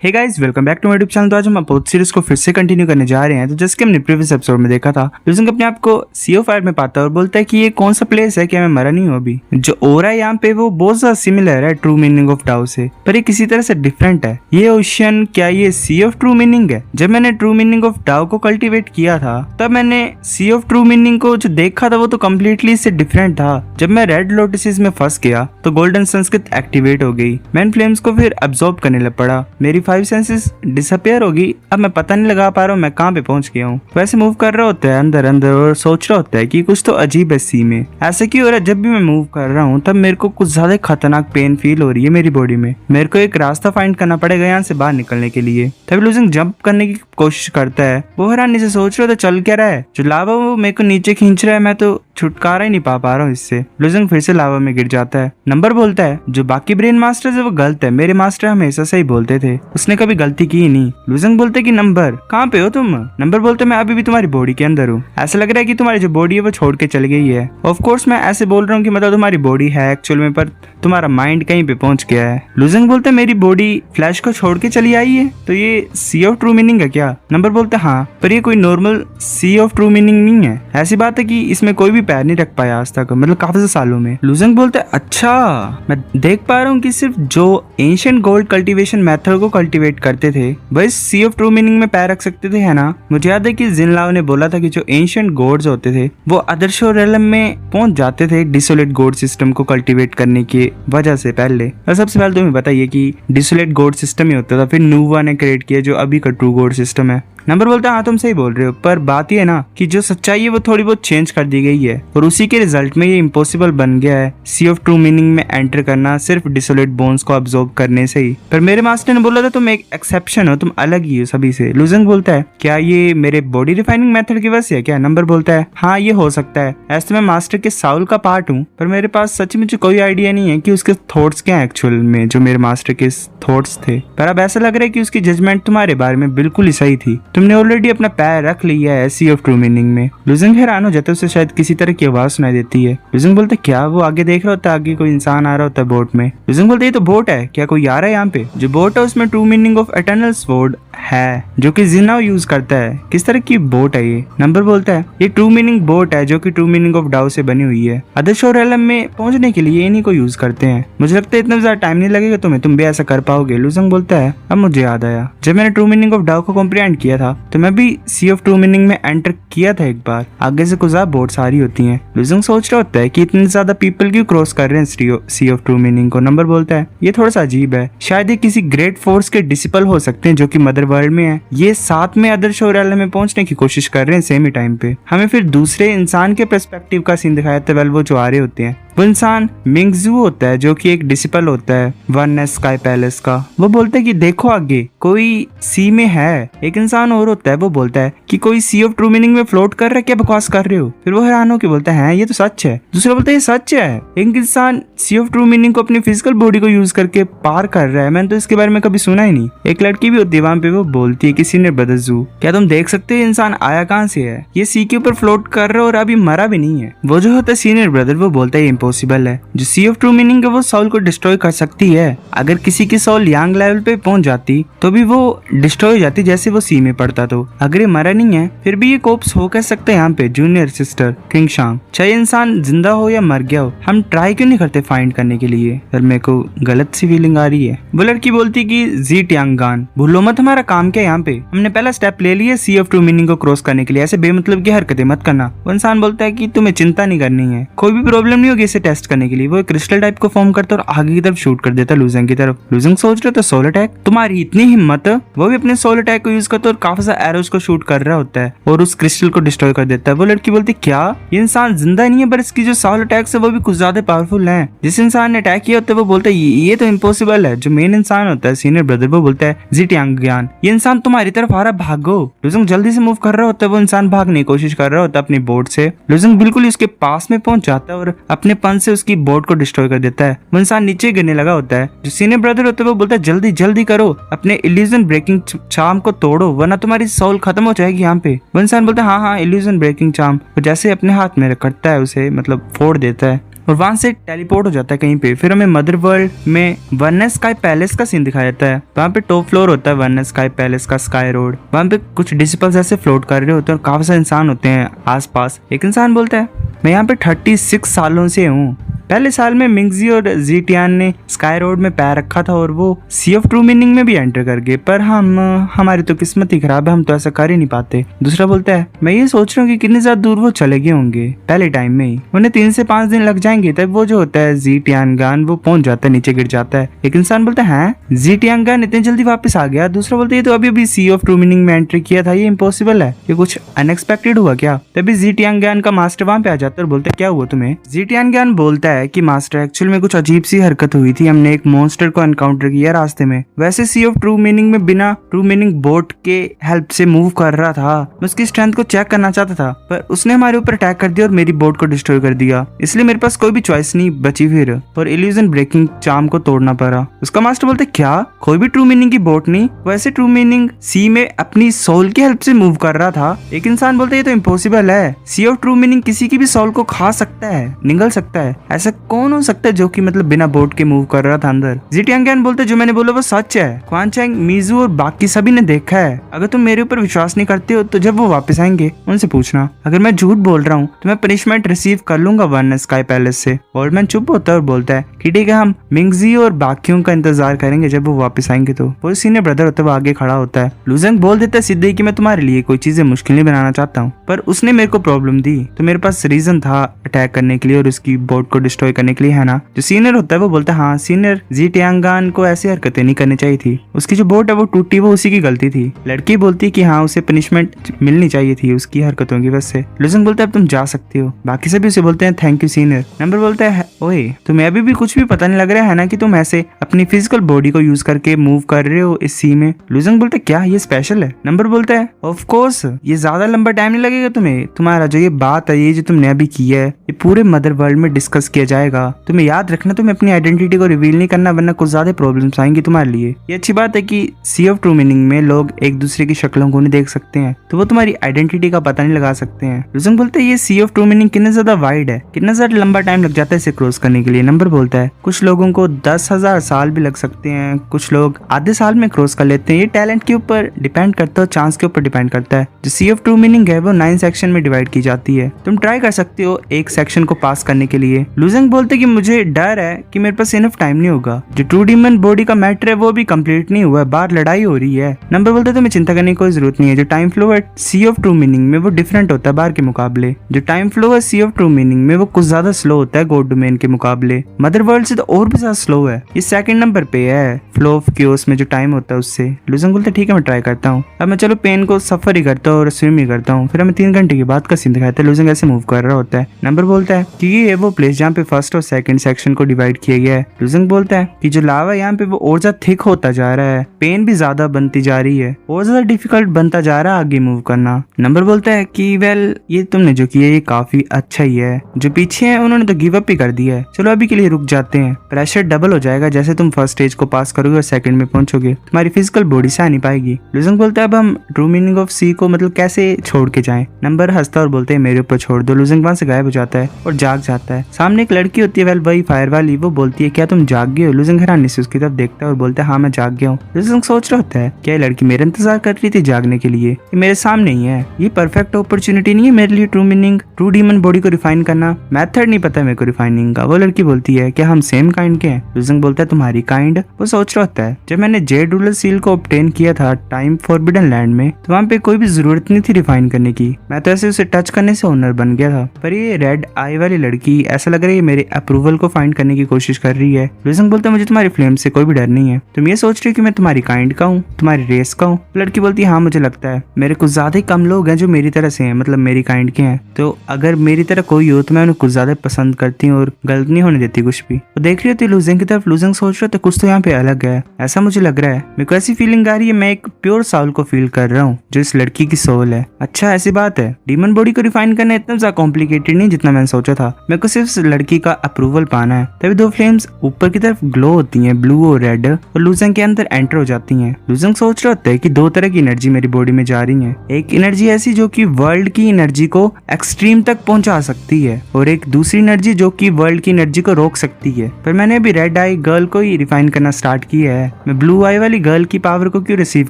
Hey guys, welcome back to my YouTube channel. तो आज हम अपोथ सीरीज को फिर से कंटिन्यू करने जा रहे हैं। तो जैसे कि हमने प्रीवियस एपिसोड में देखा था, लूजिंग अपने आप को CO फायर में पाता है और बोलता है कि ये कौन सा प्लेस है, क्या मैं मरा नहीं हूँ अभी। जो ओरा है यहाँ पे वो बहुत ज्यादा सिमिलर है ट्रू मीनिंग ऑफ डाउ से, पर ये किसी तरह से डिफरेंट है। ये ओशन क्या ये सी ऑफ ट्रू मीनिंग है? जब मैंने ट्रू मीनिंग ऑफ डाउ को कल्टिवेट किया था तब मैंने सी ऑफ ट्रू मीनिंग को जो देखा था वो तो कम्प्लीटली इससे डिफरेंट था। जब मैं रेड लोटसेस में फंस गया तो गोल्डन संस्कृत एक्टिवेट हो गई। मैं इन फ्लेम्स को फिर अब्सॉर्ब करने लग पड़ा। मेरी 5 सेंसेस डिसअपियर होगी। अब मैं पता नहीं लगा पा रहा हूँ मैं कहाँ पे पहुंच गया हूँ। वैसे मूव कर रहा होता है अंदर अंदर और सोच रहा होता है कि कुछ तो अजीब है सी में। ऐसा क्यों हो रहा है? जब भी मैं मूव कर रहा हूँ तब मेरे को कुछ ज्यादा खतरनाक पेन फील हो रही है मेरी बॉडी में। मेरे को एक रास्ता फाइंड करना पड़ेगा यहाँ से बाहर निकलने के लिए। तभी लूजिंग जंप करने की कोशिश करता है। वो हैरानी से सोच रहा था चल क्या रहा है, जो लावा वो मेरे को नीचे खींच रहा है, मैं तो छुटकारा ही नहीं पा रहा हूँ इससे। लूजिंग फिर से लावा में गिर जाता है। नंबर बोलता है जो बाकी ब्रेन मास्टर है वो गलत है, मेरे मास्टर हमेशा सही बोलते थे, उसने कभी गलती की ही नहीं। लूजिंग बोलते कि नंबर कहाँ पे हो तुम? नंबर बोलते मैं अभी भी तुम्हारी बॉडी के अंदर हूँ। ऐसा लग रहा है कि तुम्हारी जो बॉडी है वो छोड़ के चली गई है। ऑफ कोर्स मैं ऐसे बोल रहा हूँ कि मतलब तुम्हारी बॉडी है एक्चुअल में, पर तुम्हारा माइंड कहीं पे पहुंच गया है। लूजिंग बोलते मेरी बॉडी फ्लैश को छोड़ के चली आई है, तो ये सी ऑफ ट्रू मीनिंग है क्या? नंबर बोलते हाँ, पर ये कोई नॉर्मल सी ऑफ ट्रू मीनिंग नहीं है। ऐसी बात है कि इसमें कोई भी पैर नहीं रख पाया आज तक, मतलब काफी सालों में। लूजिंग बोलते अच्छा, मैं देख पा रहा हूँ कि सिर्फ जो एंशिएंट गोल्ड कल्टीवेशन मेथड को कल्टीवेट करते थे वही सी ऑफ ट्रू मीनिंग में पैर रख सकते थे, है ना? मुझे याद है कि जिनलाओ ने बोला था कि जो एंशिएंट गॉड्स होते थे वो अदर्शो रेलम में पहुंच जाते थे डिसोलेट गॉड सिस्टम को कल्टीवेट करने की वजह से पहले। और सबसे पहले तुम्हें बताइए कि डिसोलेट गॉड सिस्टम ही होता था, फिर नूवा ने क्रिएट किया जो अभी का ट्रू गॉड सिस्टम है। नंबर बोलता है हाँ तुम सही बोल रहे हो, पर बात ये है ना कि जो सच्चाई है वो थोड़ी बहुत चेंज कर दी गई है और उसी के रिजल्ट में ये इम्पॉसिबल बन गया है सी ऑफ ट्रू मीनिंग में एंटर करना सिर्फ डिसोलेट बोन्स को अब्सॉर्ब करने से ही। पर मेरे मास्टर ने बोला था तुम एक एक्सेप्शन हो, तुम अलग ही हो सभी से। लूजिंग बोलता है क्या ये मेरे बॉडी रिफाइनिंग मेथड की वजह से है क्या? नंबर बोलता है हाँ ये हो सकता है, ऐसे तो मैं मास्टर के साउल का पार्ट हूँ, पर मेरे पास सच में कोई आइडिया नहीं है कि उसके थॉट्स क्या है एक्चुअल में, जो मेरे मास्टर के थॉट्स थे। पर अब ऐसा लग रहा है कि उसकी जजमेंट तुम्हारे बारे में बिल्कुल ही सही थी, तुमने ऑलरेडी अपना पैर रख लिया है सी ऑफ ट्रू मीनिंग में। लूजिंग हैरान हो जाता है, उसे शायद किसी तरह की आवाज सुनाई देती है। लूजिंग बोलते क्या? वो आगे देख रहा होता है, आगे कोई इंसान आ रहा होता है बोट में। लूजिंग बोलते ये तो बोट है, क्या कोई आ रहा है यहाँ पे? जो बोट है उसमें true meaning of eternal sword है जो कि जिनाओ यूज करता है। किस तरह की बोट है ये? नंबर बोलता है ये ट्रू मीनिंग बोट है जो कि ट्रू मीनिंग ऑफ डाउ से बनी हुई है। अदर्शो रेलम में पहुंचने के लिए इन्हीं को यूज करते हैं। मुझे लगता है इतना ज्यादा टाइम नहीं लगेगा तुम्हें, तुम भी ऐसा कर पाओगे। लूजिंग बोलता है अब मुझे याद आया, जब मैंने ट्रू मीनिंग ऑफ डाउ को कॉम्प्रिहेंड किया था तो मैं भी सी ऑफ ट्रू मीनिंग में एंटर किया था एक बार। आगे से कुछ ज्यादा बोट्स आ रही होती हैं। लूजिंग सोच रहा होता है कि इतने ज्यादा पीपल क्यों क्रॉस कर रहे हैं सी ऑफ ट्रू मीनिंग को। नंबर बोलता है ये थोड़ा सा अजीब है, शायद ये किसी ग्रेट फोर्स के डिसिपल हो सकते हैं जो कि मदर वर्ल्ड में है। ये साथ में अदर्शो रेलम में पहुंचने की कोशिश कर रहे हैं सेम ही टाइम पे। हमें फिर दूसरे इंसान के पर्सपेक्टिव का सीन दिखाया था, वेल वो जो आ रहे होते हैं। वो इंसान मिंगजू होता है जो कि एक डिसिपल होता है वननेस स्काई पैलेस का। वो बोलता है कि देखो आगे कोई सी में है। एक इंसान और होता है, वो बोलता है कि कोई सी ऑफ ट्रू मीनिंग में फ्लोट कर रहा है, क्या बकवास कर रहे हो? फिर वो हैरान होकर बोलता है ये तो सच है। दूसरा बोलता है ये सच है, एक इंसान सी ऑफ ट्रू मीनिंग को अपनी फिजिकल बॉडी को यूज करके पार कर रहा है, मैंने तो इसके बारे में कभी सुना ही नहीं। एक लड़की भी होती है वहां पे, वो बोलती है कि सीनियर ब्रदर जू, क्या तुम देख सकते हो इंसान आया कहाँ से है? ये सी के ऊपर फ्लोट कर रहा है और अभी मरा भी नहीं है। वो जो होता है सीनियर ब्रदर, वो बोलता है इम्पॉसिबल है, जो सी ऑफ ट्रू मीनिंग है वो सोल को डिस्ट्रॉय कर सकती है। अगर किसी की सोल यांग लेवल पे पहुंच जाती तो भी वो डिस्ट्रॉय हो जाती जैसे वो सी में पड़ता। तो अगर ये मरा नहीं है फिर भी ये कोप्स हो कह सकते हैं यहाँ पे जूनियर सिस्टर किंग शांग। चाहे इंसान जिंदा हो या मर गया हो, हम ट्राई क्यों नहीं करते फाइंड करने के लिए? पर मेरे को गलत सी फीलिंग आ रही है। वो लड़की बोलती कि जी ट्यांगान भूलो मत हमारा काम क्या यहाँ पे, हमने पहला स्टेप ले लिया सी ऑफ ट्रू मीनिंग को क्रॉस करने के लिए, ऐसे बेमतलब की हरकतें मत करना। वो इंसान बोलता है कि तुम्हें चिंता नहीं करनी है, कोई भी प्रॉब्लम नहीं होगी इसे टेस्ट करने के लिए। वो क्रिस्टल टाइप को फॉर्म करता और आगे की तरफ शूट कर देता लूजिंग की तरफ। लूजिंग सोच रहा था सोल अटैक, तुम्हारी इतनी हिम्मत? वो भी अपने सोल अटैक को यूज करता और काफी सारे एरोज को शूट कर रहा होता है और उस क्रिस्टल को डिस्ट्रॉय कर देता है। वो लड़की बोलती क्या ये इंसान जिंदा नहीं है, पर इसकी जो सोल अटैक्स है वो भी कुछ ज्यादा पावरफुल है। जिस इंसान ने अटैक किया होता है वो बोलता है ये तो इम्पॉसिबल है। जो मेन इंसान होता है सीनियर ब्रदर, वो बोलता है जी ट्यांगान ये इंसान तुम्हारी तरफ आ रहा, भागो। लूजिंग जल्दी से मूव कर रहा होता है, वो इंसान भागने की कोशिश कर रहा होता है अपनी बोट से। लूजिंग बिल्कुल उसके पास में पहुंच जाता है और अपने पंच से उसकी बोट को डिस्ट्रॉय कर देता है। वो इंसान नीचे गिरने लगा होता है। जो सीनियर ब्रदर होता है वो बोलता है जल्दी जल्दी करो, अपने इल्यूजन ब्रेकिंग चार्म को तोड़ो वरना तुम्हारी सोल खत्म हो जाएगी यहाँ पे। वो इंसान बोलता है हाँ इल्यूजन ब्रेकिंग चार्म। वो जैसे अपने हाथ में करता है उसे मतलब फोड़ देता है। और वहां से टेलीपोर्ट हो जाता है कहीं पे। फिर हमें मदर वर्ल्ड में वननेस स्काई पैलेस का सीन दिखाया जाता है। वहाँ पे टॉप फ्लोर होता है वननेस स्काई पैलेस का, स्काई रोड। वहाँ पे कुछ डिसिपल्स ऐसे फ्लोट कर रहे होते हैं और काफी सारे इंसान होते हैं आसपास। एक इंसान बोलता है मैं यहाँ पे 36 सालों से हूँ। पहले साल में मिंगजी और जीटियान ने स्काई रोड में पैर रखा था और वो सी ऑफ ट्रू मीनिंग में भी एंटर कर गए, पर हमारी तो किस्मत ही खराब है, हम तो ऐसा कर ही नहीं पाते। दूसरा बोलता है मैं ये सोच रहा हूँ कि कितने ज्यादा दूर वो चले गए होंगे पहले टाइम में ही, उन्हें 3 से 5 दिन लग जाएंगे, तब वो जो होता है जीटियान गान वो पहुंच जाता है, नीचे गिर जाता है। एक इंसान बोलता है जीटियान गान इतनी जल्दी वापस आ गया। दूसरा बोलता है तो अभी अभी सी ऑफ ट्रू मीनिंग में एंट्री किया था, ये इम्पॉसिबल है, ये कुछ अनएक्सपेक्टेड हुआ क्या। तभी जीटियान गान का मास्टर वहां पे आ जाता है और बोलता है क्या हुआ तुम्हें। जीटियान गान बोलता है कि मास्टर एक्चुअल में कुछ अजीब सी हरकत हुई थी, हमने एक मॉन्स्टर को एनकाउंटर किया रास्ते में। वैसे सी ऑफ ट्रू मीनिंग में बिना ट्रू मीनिंग बोट के हेल्प से मूव कर रहा था, मैं उसकी स्ट्रेंथ को चेक करना चाहता था, पर उसने हमारे ऊपर अटैक कर दिया और मेरी बोट को डिस्ट्रॉय कर दिया, इसलिए मेरे पास कोई भी चॉइस नहीं बची फिर, और इल्यूजन ब्रेकिंग चार्म को तोड़ना पड़ा। उसका मास्टर बोलते क्या कोई भी ट्रू मीनिंग की बोट नहीं, वैसे ट्रू मीनिंग सी में अपनी सोल की हेल्प से मूव कर रहा था। एक इंसान बोलते ये तो इम्पॉसिबल है, सी ऑफ ट्रू मीनिंग किसी की भी सोल को खा सकता है, निगल सकता है, ऐसा कौन हो सकता है जो कि मतलब बिना बोट के मूव कर रहा था अंदर। जीटियांगन बोलते जो मैंने बोला वो सच है, क्वान चैंग, मिजू और बाकी सभी ने देखा है। अगर तुम मेरे ऊपर विश्वास नहीं करते हो तो जब वो वापस आएंगे उनसे पूछना, अगर मैं झूठ बोल रहा हूँ तो मैं पनिशमेंट रिसीव कर लूंगा वन स्काई पैलेस से। ओल्ड मैन चुप होता है और बोलता है कि ठीक है, हम मिंगजी और बाकियों का इंतजार करेंगे, जब वो वापस आएंगे तो। वो सीनियर ब्रदर होता है वो आगे खड़ा होता है। लुजेंग बोल देता है सीधे कि मैं तुम्हारे लिए कोई चीजें मुश्किल नहीं बनाना चाहता हूँ, पर उसने मेरे को प्रॉब्लम दी तो मेरे पास रीजन था अटैक करने के लिए और उसकी बोट को डिस्ट्रॉय करने के लिए, है ना। जो सीनियर होता है वो बोलता है हाँ सीनियर, जीटियांगान को ऐसी हरकतें नहीं करनी चाहिए थी, उसकी जो बोट है वो टूटी, वो उसी की गलती थी। लड़की बोलती है कि हाँ उसे पनिशमेंट मिलनी चाहिए थी उसकी हरकतों की वजह से। लुजेंग बोलता है अब तुम जा सकते हो। बाकी सभी उसे बोलते हैं थैंक यू सीनियर। नंबर बोलता है ओए तुम्हें अभी भी कुछ भी पता नहीं लग रहा है ना कि तुम ऐसे अपनी फिजिकल बॉडी को यूज करके मूव कर रहे हो इस सी में। लुजेंग बोलता है क्या ये स्पेशल है। नंबर बोलता है ऑफ कोर्स, ये ज्यादा लंबा टाइम नहीं लगेगा तुम्हें, तुम्हारा जो ये बात है, ये जो तुमने अभी की है, ये पूरे मदर वर्ल्ड में डिस्कस किया जाएगा। तुम्हें याद रखना तुम्हें अपनी आइडेंटिटी को रिवील नहीं करना, वरना कुछ ज्यादा प्रॉब्लम्स आएंगी तुम्हारे लिए। ये अच्छी बात है कि सी ऑफ ट्रू मीनिंग में लोग एक दूसरे की शक्लों को नहीं देख सकते हैं, तो वो तुम्हारी आइडेंटिटी का पता नहीं लगा सकते हैं। लुजेंग बोलते हैं ये सी ऑफ ट्रू मीनिंग कितना ज्यादा वाइड है, कितना ज्यादा लंबा टाइम लग जाता है इसे क्रॉस करने के लिए। नंबर बोलता है कुछ लोगों को 10,000 साल भी लग सकते हैं, कुछ लोग आधे साल में क्रॉस कर लेते हैं। ये टैलेंट के ऊपर डिपेंड करता है, चांस के ऊपर डिपेंड करता है। जो सी ऑफ ट्रू मीनिंग है वो 9 सेक्शन में डिवाइड की जाती है, तुम ट्राई कर सकते हो एक सेक्शन को पास करने के लिए। लुजेंग बोलते कि मुझे डर है कि मेरे पास इनफ टाइम नहीं होगा, जो ट्रू डीमन बॉडी का मैटर है वो भी कंप्लीट नहीं हुआ है, बाहर लड़ाई हो रही है। नंबर बोलते तुम्हें चिंता करने की कोई जरूरत नहीं है, जो टाइम फ्लो है सी ऑफ ट्रू मीनिंग में वो डिफरेंट होता है बाहर के मुकाबले। जो टाइम फ्लो है सी ऑफ ट्रू मीनिंग में वो कुछ ज्यादा स्लो होता है गॉड डोमेन के मुकाबले, मदर वर्ल्ड से तो और भी ज्यादा स्लो है। ये सेकंड नंबर पे है फ्लो ऑफ क्योस में जो टाइम होता है उससे। लुजेंग बोलते ठीक है मैं ट्राई करता हूँ। अब मैं चलो पेन को सफर ही करता हूँ और स्विम ही करता हूँ। फिर हमें 3 घंटे के बाद का सीन दिखाता है, लुजेंग ऐसे मूव कर रहा होता है। नंबर बोलता है कि ये वो प्लेस जहाँ पे फर्स्ट और सेकंड सेक्शन को डिवाइड किया गया है। लुजेंग बोलता है कि जो लावा यहाँ पे वो और ज्यादा थिक होता जा रहा है, पेन भी ज्यादा बनती जा रही है, और ज्यादा डिफिकल्ट बनता जा रहा है आगे मूव करना। नंबर बोलता है कि वेल ये तुमने जो किया ये काफी अच्छा ही है, जो पीछे है उन्होंने तो गिव अप ही कर दिया है, चलो अभी के लिए रुक जाते हैं। प्रेशर डबल हो जाएगा जैसे तुम फर्स्ट स्टेज को पास करोगे और सेकंड में पहुंचोगे, तुम्हारी फिजिकल बॉडी से आ नहीं पाएगी। लुजेंग बोलता है अब हम ट्रू मीनिंग ऑफ सी को मतलब कैसे छोड़ के जाएं। नंबर हंसता और बोलते हैं मेरे ऊपर छोड़ दो। लुजेंग वहां से गायब हो जाता है और जाग जाता है। सामने एक लड़की होती है वेल वही फायर वाली, वो बोलती है क्या तुम जाग गए हो। लुजेंग हैरानी से उसकी तरफ देखता है और बोलता है हाँ मैं जाग गया हूँ। लुजेंग सोच रहा होता है क्या ये लड़की मेरा इंतजार कर रही थी जागने के लिए, ये मेरे सामने ही है, ये परफेक्ट अपॉर्चुनिटी नहीं है मेरे लिए true meaning true demon body को रिफाइन करना, मेथड नहीं पता मेरे को रिफाइनिंग का। वो लड़की बोलती है क्या हम सेम काइंड के हैं। लुजेंग बोलता है तुम्हारी काइंड। वो सोच रहा होता है जब मैंने जेड रूलर सील को ऑब्टेन किया था टाइम फॉरबिडन लैंड में, तो वहाँ पे कोई भी जरूरत नहीं थी रिफाइन करने की, मैं तो ऐसे उसे टच करने से ओनर बन गया था। पर ये रेड आई वाली लड़की ऐसा लग रहा है मेरे अप्रूवल को फाइंड करने की कोशिश कर रही है। लुजेंग बोलता है मुझे तुम्हारी फ्लेम से कोई भी डर नहीं है, तुम ये सोच रही हो कि मैं तुम्हारी काइंड का हूँ, तुम्हारी रेस का हूँ। लड़की बोलती है हाँ मुझे लगता है मेरे कुछ ज्यादा ही कम लोग हैं जो मेरी तरह से हैं, मतलब मेरी काइंड के हैं, तो अगर मेरी तरह कोई हो तो मैं उन्हें कुछ ज्यादा पसंद करती हूँ और गलत नहीं होने देती कुछ भी। वो देख रही होती है लुजेंग की तरफ। लुजेंग सोच रहा था कुछ तो यहाँ पे अलग है, ऐसा मुझे लग रहा है, मेरे को ऐसी फीलिंग आ रही है मैं एक प्योर सोल को फील कर रहा हूँ जो इस लड़की की सोल है। अच्छा ऐसी बात है, डीमन बॉडी को रिफाइन करना इतना ज्यादा कॉम्प्लिकेटेड नहीं जितना मैंने सोचा था, मेरे को सिर्फ लड़की लड़की का अप्रूवल पाना है। तभी दो फ्लेम्स ऊपर की तरफ ग्लो होती हैं, ब्लू और रेड, और लूजंग के अंदर एंटर हो जाती हैं। लूजंग सोच रहा होता है कि दो तरह की एनर्जी मेरी बॉडी में जा रही है, एक एनर्जी ऐसी जो कि वर्ल्ड की एनर्जी को एक्सट्रीम तक पहुंचा सकती है, और एक दूसरी एनर्जी जो कि वर्ल्ड की एनर्जी को रोक सकती है। पर मैंने अभी रेड आई गर्ल को ही रिफाइन करना स्टार्ट किया है, मैं ब्लू आई वाली गर्ल की पावर को क्यों रिसीव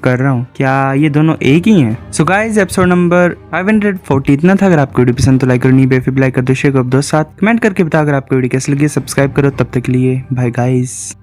कर रहा हूँ? क्या ये दोनों एक ही हैं? सो गाइस, एपिसोड नंबर 540 इतना था। अगर आपको वीडियो पसंद तो लाइक करो, नहीं बेफिक लाइक कर दो, शेयर करो दोस्त साथ, कमेंट करके बताओ अगर आपको वीडियो कैसी लगी। सब्सक्राइब करो। तब तक के लिए बाय गाइस।